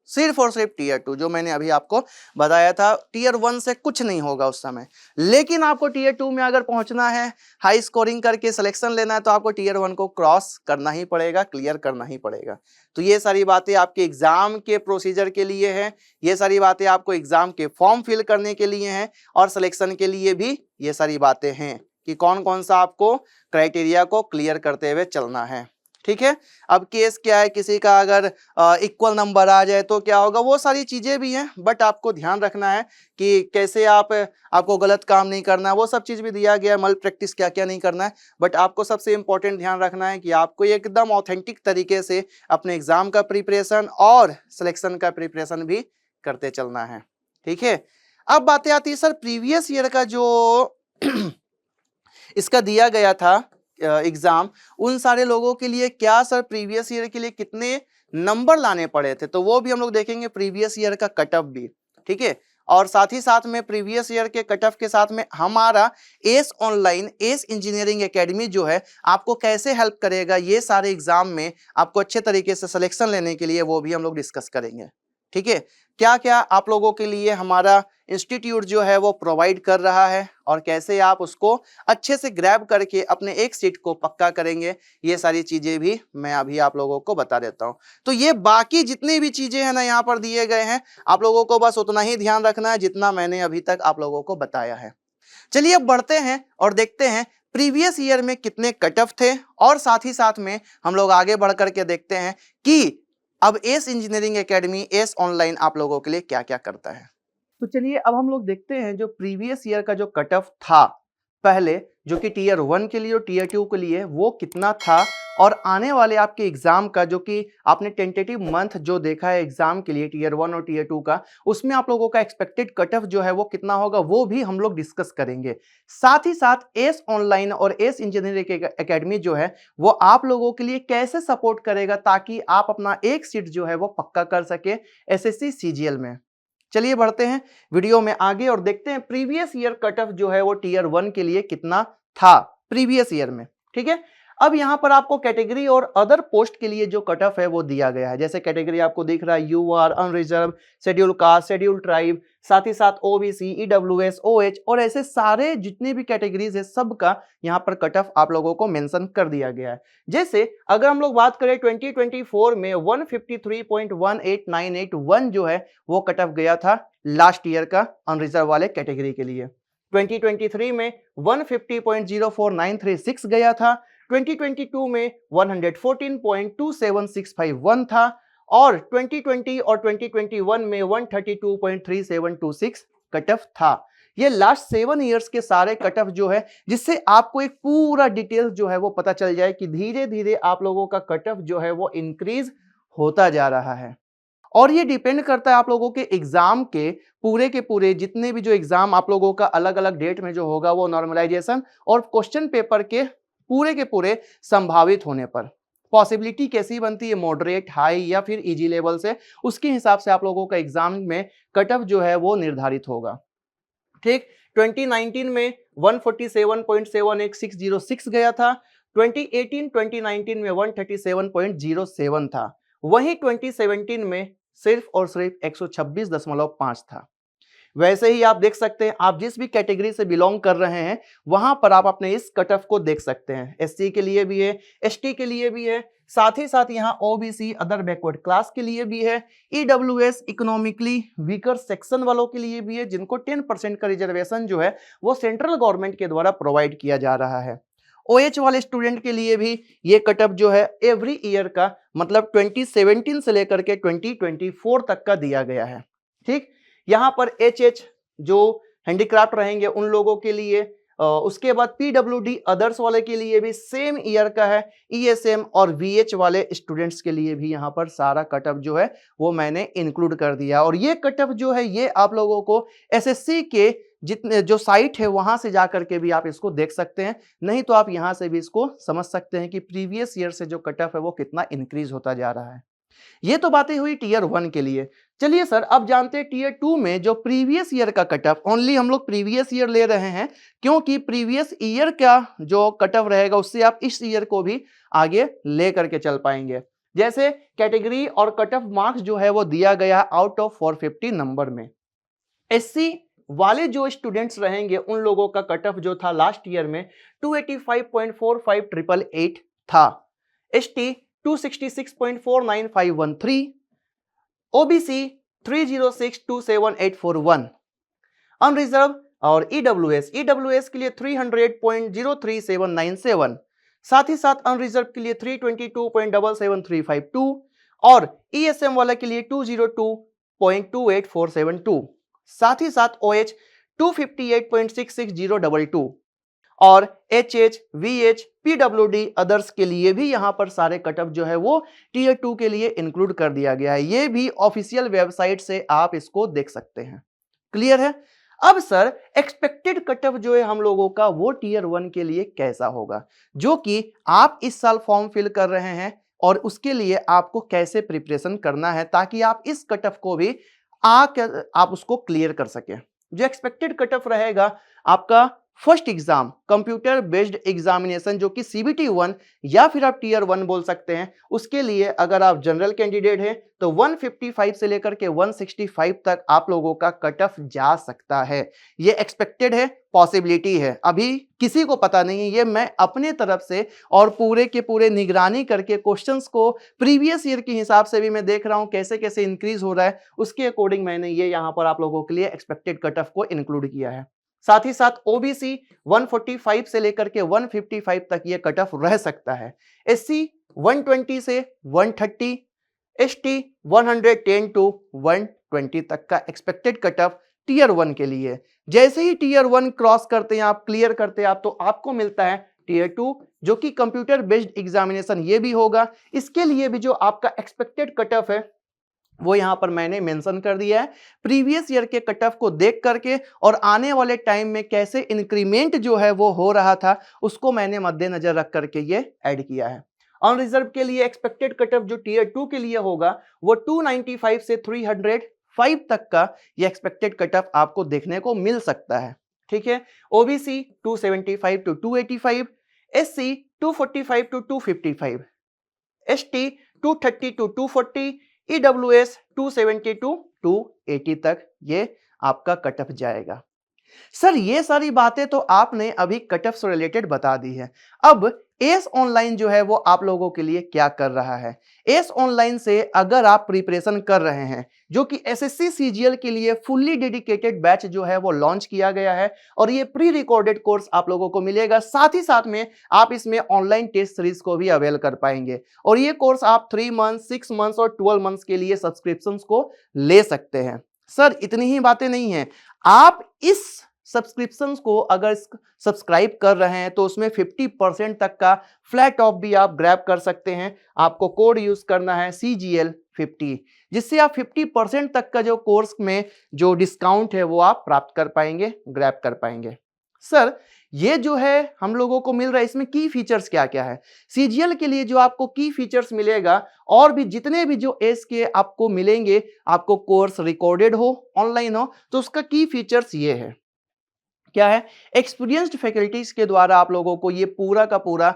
सिर्फ और सिर्फ टीयर 2, जो मैंने अभी आपको बताया था, टीयर 1 से कुछ नहीं होगा उस समय। लेकिन आपको टीयर 2 में अगर पहुंचना है, हाई स्कोरिंग करके सिलेक्शन लेना है, तो आपको टीयर 1 को क्रॉस करना ही पड़ेगा, क्लियर करना ही पड़ेगा। तो ये सारी बातें आपके एग्जाम के प्रोसीजर के लिए है, ये सारी बातें आपको एग्जाम के फॉर्म फिल करने के लिए हैं, और सिलेक्शन के लिए भी ये सारी बातें हैं कि कौन कौन सा आपको क्राइटेरिया को क्लियर करते हुए चलना है, ठीक है। अब केस क्या है, किसी का अगर इक्वल नंबर आ जाए तो क्या होगा, वो सारी चीजें भी हैं, बट आपको ध्यान रखना है कि कैसे आपको गलत काम नहीं करना है, वो सब चीज भी दिया गया है, मल प्रैक्टिस क्या क्या नहीं करना है। बट आपको सबसे इंपॉर्टेंट ध्यान रखना है कि आपको एकदम ऑथेंटिक तरीके से अपने एग्जाम का प्रिपरेशन और सिलेक्शन का प्रिपरेशन भी करते चलना है, ठीक है। अब बातें आती है सर प्रीवियस ईयर का जो इसका दिया गया था एग्जाम, उन सारे लोगों के लिए क्या सर प्रीवियस ईयर के लिए कितने नंबर लाने पड़े थे, तो वो भी हम लोग देखेंगे, प्रीवियस ईयर का कट ऑफ भी, ठीक है। और साथ ही साथ में प्रीवियस ईयर के कट ऑफ के साथ में हमारा S online S engineering academy जो है आपको कैसे हेल्प करेगा, ये सारे एग्जाम में आपको अच्छे तरीके से सिलेक्शन लेने के लिए, वो भी हम लोग डिस्कस करेंगे, ठीक है। क्या क्या आप लोगों के लिए हमारा इंस्टीट्यूट जो है वो प्रोवाइड कर रहा है, और कैसे आप उसको अच्छे से ग्रैब करके अपने एक सीट को पक्का करेंगे, ये सारी चीजें भी मैं अभी आप लोगों को बता देता हूं। तो ये बाकी जितनी भी चीजें हैं ना यहाँ पर दिए गए हैं, आप लोगों को बस उतना ही ध्यान रखना है जितना मैंने अभी तक आप लोगों को बताया है। चलिए अब बढ़ते हैं और देखते हैं प्रीवियस ईयर में कितने कट ऑफ थे, और साथ ही साथ में हम लोग आगे बढ़ करके देखते हैं कि अब S engineering academy S online आप लोगों के लिए क्या क्या करता है। तो चलिए अब हम लोग देखते हैं जो प्रीवियस ईयर का जो कट ऑफ था पहले, जो कि टीयर 1 के लिए और टीयर 2 के लिए, वो कितना था, और आने वाले आपके एग्जाम का जो कि आपने टेंटेटिव मंथ जो देखा है एग्जाम के लिए टीयर 1 और टीयर 2 का, उसमें आप लोगों का एक्सपेक्टेड कट ऑफ जो है वो कितना होगा, वो भी हम लोग डिस्कस करेंगे। साथ ही साथ एस ऑनलाइन और एस इंजीनियरिंग एकेडमी जो है वो आप लोगों के लिए कैसे सपोर्ट करेगा, ताकि आप अपना एक सीट जो है वो पक्का कर सके एसएससी सीजीएल में। चलिए बढ़ते हैं वीडियो में आगे और देखते हैं प्रीवियस ईयर कट ऑफ जो है वो टीयर 1 के लिए कितना था प्रीवियस ईयर में, ठीक है। अब यहां पर आपको कैटेगरी और अदर पोस्ट के लिए जो कट ऑफ है वो दिया गया है। जैसे कैटेगरी आपको दिख रहा है UR, unreserved, schedule caste, schedule tribe, साथ ही साथ ओबीसी, ईडब्ल्यूएस, ओएच, और ऐसे सारे जितने भी कैटेगरीज है सबका यहाँ पर कट ऑफ आप लोगों को मेंशन कर दिया गया है। जैसे अगर हम लोग बात करें 2024 में 153.18981 जो है वो कट ऑफ गया था लास्ट ईयर का अनरिजर्व वाले कैटेगरी के लिए। 2023 में 150.04936 गया था, 2022 में 114.27651 था, और 2020 और 2021 में 132.3726 कट ऑफ था। ये लास्ट 7 इयर्स के सारे कट ऑफ जो है, जिससे आपको एक पूरा डिटेल जो है वो पता चल जाए कि धीरे धीरे आप लोगों का कट ऑफ जो है वो इंक्रीज होता जा रहा है। और ये डिपेंड करता है आप लोगों के एग्जाम के पूरे जितने भी जो एग्जाम आप लोगों का अलग अलग डेट में जो होगा वो नॉर्मलाइजेशन और क्वेश्चन पेपर के पूरे संभावित होने पर पॉसिबिलिटी कैसी बनती है, मॉडरेट, हाई या फिर इजी लेवल से, उसके हिसाब से आप लोगों का एग्जाम में कट ऑफ जो है वो निर्धारित होगा, ठीक। 2019 में 147.78606 गया था, 2018-2019 में 137.07 था, वहीं 2017 में सिर्फ और सिर्फ 126.5 था। वैसे ही आप देख सकते हैं, आप जिस भी कैटेगरी से बिलोंग कर रहे हैं वहां पर आप अपने इस कट ऑफ को देख सकते हैं। एससी के लिए भी है, एसटी के लिए भी है, साथ ही साथ यहाँ ओबीसी अदर बैकवर्ड क्लास के लिए भी है, ईडब्ल्यूएस इकोनॉमिकली वीकर सेक्शन वालों के लिए भी है, जिनको 10% का रिजर्वेशन जो है वो सेंट्रल गवर्नमेंट के द्वारा प्रोवाइड किया जा रहा है। ओएच वाले स्टूडेंट के लिए भी ये कटअप जो है एवरी ईयर का मतलब 2017 से लेकर के 2024 तक का दिया गया है। ठीक, यहाँ पर एच जो हैंडीक्राफ्ट रहेंगे उन लोगों के लिए, उसके बाद पीडब्ल्यूडी अदर्स वाले के लिए भी सेम ईयर का है, ईएसएम और वीएच वाले स्टूडेंट्स के लिए भी यहाँ पर सारा कटअप जो है वो मैंने इंक्लूड कर दिया। और ये कटअप जो है ये आप लोगों को एसएससी के जितने जो साइट है वहां से जाकर के भी आप इसको देख सकते हैं, नहीं तो आप यहां से भी इसको समझ सकते हैं कि प्रीवियस ईयर से जो कटअप है वो कितना इंक्रीज होता जा रहा है। ये तो बातें हुई टीयर 1 के लिए। चलिए सर अब जानते हैं टीयर 2 में जो प्रीवियस ईयर का कटअप, ओनली हम लोग प्रीवियस ईयर ले रहे हैं क्योंकि प्रीवियस ईयर का जो कटअप रहेगा उससे आप इस ईयर को भी आगे ले करके चल पाएंगे। जैसे कैटेगरी और कटअप मार्क्स जो है वो दिया गया आउट ऑफ 450 नंबर में। एससी वाले जो स्टूडेंट्स रहेंगे उन लोगों का कटअप जो था लास्ट ईयर में 285.45 था, एसटी 266.49513, ओबीसी 306.27841, अनरिजर्व और ईडब्ल्यूएस के लिए 300.03797, साथ ही साथ अनरिजर्व के लिए 322.77352 और ईएसएम वाला के लिए 202.28472, साथ ही साथ OH 258.66022 और HH, VH, PWD अदर्स के लिए भी यहां पर सारे कटअप जो है वो टीयर 2 के लिए इंक्लूड कर दिया गया है। ये भी ऑफिशियल वेबसाइट से आप इसको देख सकते हैं। क्लियर है? अब सर एक्सपेक्टेड कटअप जो है हम लोगों का वो टीयर 1 के लिए कैसा होगा, जो कि आप इस साल फॉर्म फिल कर रहे हैं और उसके लिए आपको कैसे प्रिपरेशन करना है ताकि आप इस कटअप को भी आप उसको क्लियर कर सके। जो एक्सपेक्टेड कटअप रहेगा आपका first exam computer based examination जो कि सीबीटी 1 या फिर आप टीयर 1 बोल सकते हैं, उसके लिए अगर आप जनरल कैंडिडेट हैं तो 155 से लेकर के 165 तक आप लोगों का कटअप जा सकता है। ये एक्सपेक्टेड है, पॉसिबिलिटी है, अभी किसी को पता नहीं है। ये मैं अपने तरफ से और पूरे के पूरे निगरानी करके क्वेश्चंस को प्रीवियस ईयर के हिसाब से भी मैं देख रहा हूं कैसे कैसे इंक्रीज हो रहा है, उसके अकॉर्डिंग मैंने ये यहाँ पर आप लोगों के लिए एक्सपेक्टेड कटअप को इंक्लूड किया है। साथ ही साथ ओबीसी 145 से लेकर के 155 तक ये कट ऑफ रह सकता है, एससी 120 से 130, एसटी 110 टू 120 तक का एक्सपेक्टेड कट ऑफ टीयर 1 के लिए। जैसे ही टीयर 1 क्रॉस करते हैं आप, क्लियर करते हैं आप, तो आपको मिलता है टीयर 2 जो कि कंप्यूटर बेस्ड एग्जामिनेशन ये भी होगा। इसके लिए भी जो आपका एक्सपेक्टेड कट ऑफ है वो यहां पर मैंने मेंशन कर दिया है, प्रीवियस ईयर के कट ऑफ को देख करके और आने वाले टाइम में कैसे इंक्रीमेंट जो है वो हो रहा था उसको मैंने मद्देनजर रख करके ये ऐड किया है। अनरिजर्व के लिए एक्सपेक्टेड कट ऑफ जो टीयर 2 के लिए होगा वो 295 से 305 तक का ये एक्सपेक्टेड कट ऑफ आपको देखने को मिल सकता है। ठीक है, OBC 275 to 285, SC 245 to 255, ST 230 to 240, EWS 270 to 280 तक ये आपका कट ऑफ जाएगा। सर ये सारी बातें तो आपने अभी कट ऑफ से रिलेटेड बता दी है। अब एस ऑनलाइन जो है वो आप लोगों के लिए क्या कर रहा है। एस ऑनलाइन से अगर आप प्रिपरेशन कर रहे हैं, जो कि एसएससी सीजीएल के लिए फुल्ली डेडिकेटेड बैच जो है वो लॉन्च किया गया है और ये प्री रिकॉर्डेड कोर्स आप लोगों को मिलेगा। साथ ही साथ में आप इसमें ऑनलाइन टेस्ट सीरीज को भी अवेल कर पाएंगे और ये कोर्स आप 3 मंथ्स, 6 मंथ्स और 12 मंथ्स के लिए सब्सक्रिप्शन को ले सकते हैं। सर इतनी ही बातें नहीं है, आप इस सब्सक्रिप्शंस को अगर सब्सक्राइब कर रहे हैं तो उसमें 50% तक का फ्लैट ऑफ भी आप ग्रैब कर सकते हैं। आपको कोड यूज करना है CGL50, जिससे आप 50% तक का जो कोर्स में जो डिस्काउंट है वो आप प्राप्त कर पाएंगे, ग्रैब कर पाएंगे। सर ये जो है हम लोगों को मिल रहा है, इसमें की फीचर्स क्या क्या है। सीजीएल के लिए जो आपको की फीचर्स मिलेगा और भी जितने भी जो एस के आपको मिलेंगे, आपको कोर्स रिकॉर्डेड हो ऑनलाइन हो तो उसका की फीचर्स ये है, क्या है, एक्सपीरियंस्ड फैकल्टीज के द्वारा आप लोगों को ये पूरा का पूरा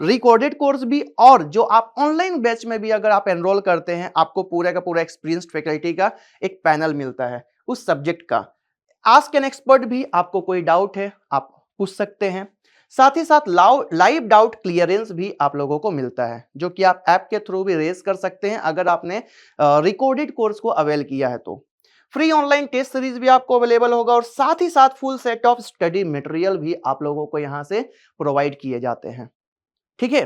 रिकॉर्डेड कोर्स भी, और जो आप ऑनलाइन बैच में भी अगर आप एनरोल करते हैं आपको पूरा का पूरा एक्सपीरियंस्ड फैकल्टी का एक पैनल मिलता है। उस सब्जेक्ट का। आस्क एन एक्सपर्ट भी, आपको कोई डाउट है आप पूछ सकते हैं। साथ ही साथ लाइव डाउट क्लियरेंस भी आप लोगों को मिलता है, जो कि आप ऐप के थ्रू भी रेज कर सकते हैं अगर आपने रिकॉर्डेड कोर्स को अवेल किया है तो। फ्री ऑनलाइन टेस्ट सीरीज भी आपको अवेलेबल होगा और साथ ही साथ full set of study material भी आप लोगों को यहां से प्रोवाइड किए जाते हैं। ठीक है,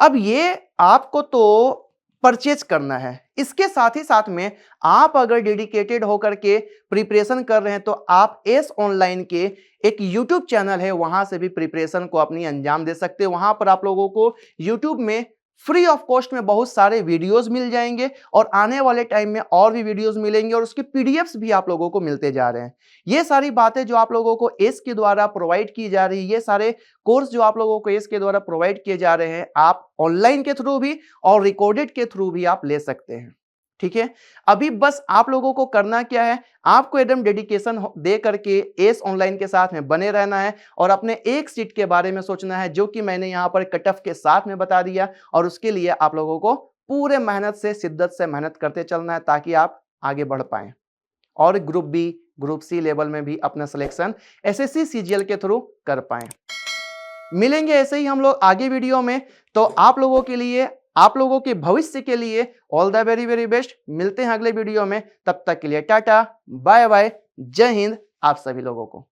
अब ये आपको तो परचेज करना है। इसके साथ ही साथ में आप अगर डेडिकेटेड होकर के प्रिपरेशन कर रहे हैं तो आप एस ऑनलाइन के एक यूट्यूब चैनल है, वहां से भी प्रिपरेशन को अपनी अंजाम दे सकते हैं। वहां पर आप लोगों को यूट्यूब में फ्री ऑफ कॉस्ट में बहुत सारे वीडियोस मिल जाएंगे और आने वाले टाइम में और भी वीडियोस मिलेंगे और उसके पीडीएफ्स भी आप लोगों को मिलते जा रहे हैं। ये सारी बातें जो आप लोगों को एस के द्वारा प्रोवाइड की जा रही है, ये सारे कोर्स जो आप लोगों को एस के द्वारा प्रोवाइड किए जा रहे हैं, आप ऑनलाइन के थ्रू भी और रिकॉर्डेड के थ्रू भी आप ले सकते हैं। ठीक है, अभी बस आप लोगों को करना क्या है, आपको एकदम डेडिकेशन दे करके एस ऑनलाइन के साथ में बने रहना है और अपने एक सीट के बारे में सोचना है, जो कि मैंने यहां पर कट ऑफ के साथ में बता दिया। और उसके लिए आप लोगों को पूरे मेहनत से, शिद्दत से मेहनत करते चलना है ताकि आप आगे बढ़ पाए और group B, group C level में भी अपना सिलेक्शन एसएससी सीजीएल के थ्रू कर पाए। मिलेंगे ऐसे ही हम लोग आगे वीडियो में। तो आप लोगों के लिए, आप लोगों के भविष्य के लिए all the very very best. मिलते हैं अगले वीडियो में, तब तक के लिए टाटा बाय बाय, जय हिंद आप सभी लोगों को।